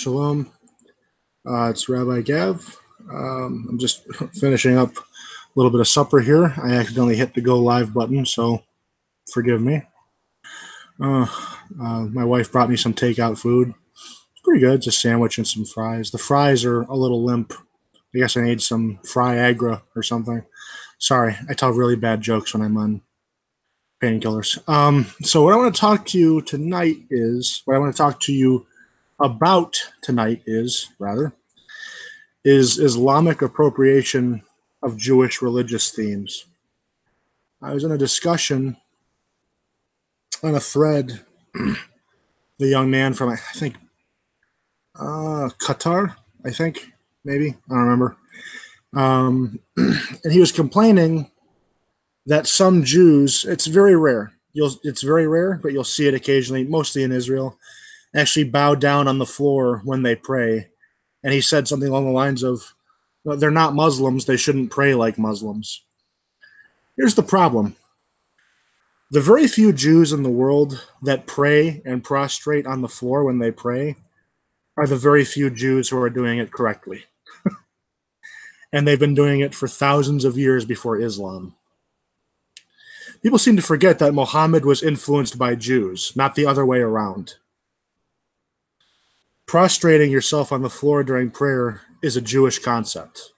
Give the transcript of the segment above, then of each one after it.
Shalom. It's Rabbi Gav. I'm just finishing up a little bit of supper here. I accidentally hit the go live button, so forgive me. My wife brought me some takeout food. It's pretty good. It's a sandwich and some fries. The fries are a little limp. I guess I need some Fry-Agra or something. Sorry, I tell really bad jokes when I'm on painkillers. So what I want to talk to you tonight is, what I want to talk to you about tonight is Islamic appropriation of Jewish religious themes. I was in a discussion on a thread, the young man from, I think, Qatar, maybe, I don't remember. And he was complaining that some Jews, it's very rare, but you'll see it occasionally, mostly in Israel, actually bow down on the floor when they pray. And he said something along the lines of, well, they're not Muslims, they shouldn't pray like Muslims. Here's the problem. The very few Jews in the world that pray and prostrate on the floor when they pray are the very few Jews who are doing it correctly. And they've been doing it for thousands of years before Islam. People seem to forget that Muhammad was influenced by Jews, not the other way around. Prostrating yourself on the floor during prayer is a Jewish concept.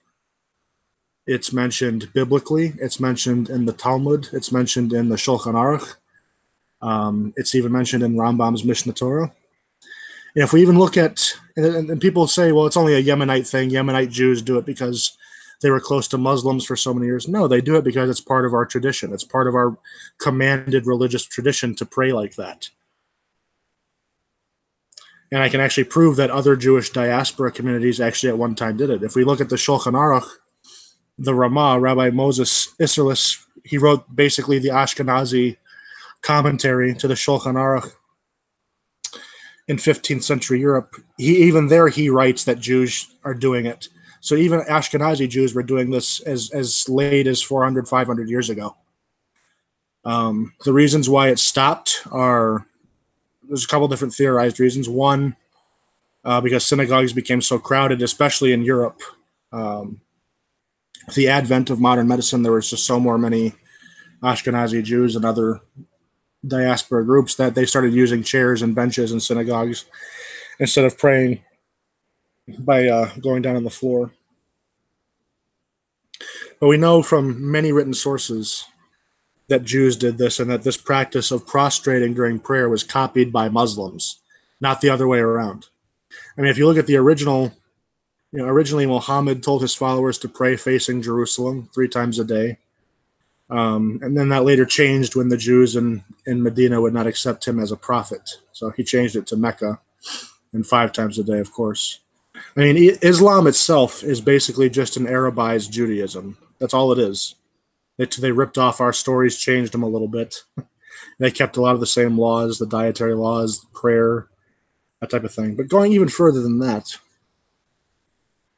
It's mentioned biblically. It's mentioned in the Talmud. It's mentioned in the Shulchan Aruch. It's even mentioned in Rambam's Mishnah Torah. And if we even look at, and people say, well, it's only a Yemenite thing. Yemenite Jews do it because they were close to Muslims for so many years. No, they do it because it's part of our tradition. It's part of our commanded religious tradition to pray like that. And I can actually prove that other Jewish diaspora communities actually at one time did it. If we look at the Shulchan Aruch, the Ramah, Rabbi Moses Isserles, he wrote basically the Ashkenazi commentary to the Shulchan Aruch in 15th century Europe. He writes that Jews are doing it. So even Ashkenazi Jews were doing this as late as 400, 500 years ago. The reasons why it stopped are, there's a couple different theorized reasons. One, because synagogues became so crowded, especially in Europe. The advent of modern medicine, there was just so many Ashkenazi Jews and other diaspora groups that they started using chairs and benches in synagogues instead of praying by going down on the floor. But we know from many written sources that Jews did this, and that this practice of prostrating during prayer was copied by Muslims, not the other way around. I mean, if you look at the original, originally Muhammad told his followers to pray facing Jerusalem 3 times a day. And then that later changed when the Jews in Medina would not accept him as a prophet. So he changed it to Mecca, and 5 times a day, of course. I mean, Islam itself is basically just an Arabized Judaism. That's all it is. They ripped off our stories, changed them a little bit. They kept a lot of the same laws, the dietary laws, prayer, that type of thing. But going even further than that,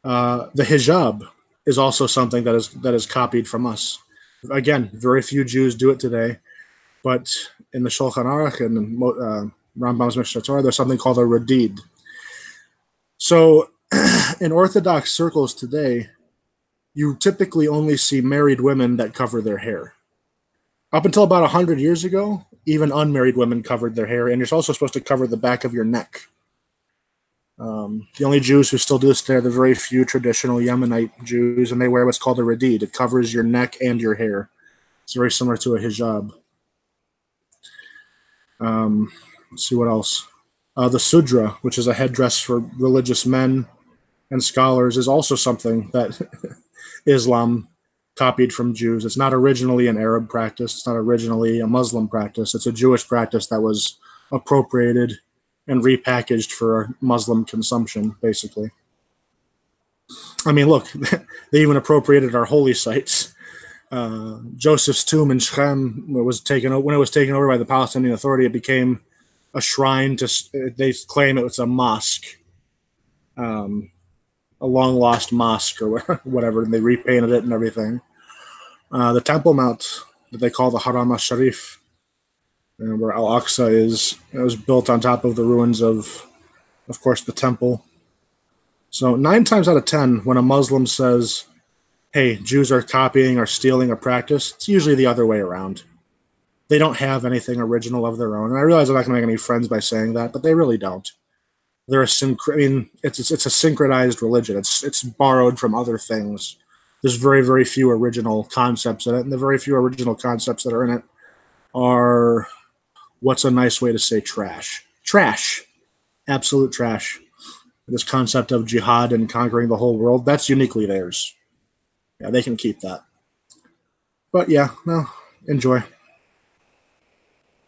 the hijab is also something that is copied from us. Again, very few Jews do it today, but in the Shulchan Aruch and Rambam's Mishnah Torah, there's something called a radid. So in Orthodox circles today, you typically only see married women that cover their hair. Up until about 100 years ago, even unmarried women covered their hair, and you're also supposed to cover the back of your neck. The only Jews who still do this today are the very few traditional Yemenite Jews, and they wear what's called a radid. It covers your neck and your hair. It's very similar to a hijab. Let's see what else. The sudra, which is a headdress for religious men and scholars, is also something that Islam copied from Jews. It's not originally an Arab practice. It's not originally a Muslim practice. It's a Jewish practice that was appropriated and repackaged for Muslim consumption, basically. I mean, look, they even appropriated our holy sites. Joseph's tomb in Shechem when it was taken over by the Palestinian Authority, it became a shrine. They claim it was a mosque. A long-lost mosque or whatever, and they repainted it and everything. The Temple Mount that they call the Haram al-Sharif, where Al-Aqsa is, it was built on top of the ruins of course, the temple So 9 times out of 10, when a Muslim says, hey, Jews are copying or stealing a practice, it's usually the other way around. They don't have anything original of their own. And I realize I'm not going to make any friends by saying that, but they really don't. They're it's a synchronized religion. It's borrowed from other things. There's very, very few original concepts in it, and the very few original concepts that are in it are, what's a nice way to say trash? Trash. Absolute trash. This concept of jihad and conquering the whole world, that's uniquely theirs. Yeah, they can keep that. But yeah, no, enjoy.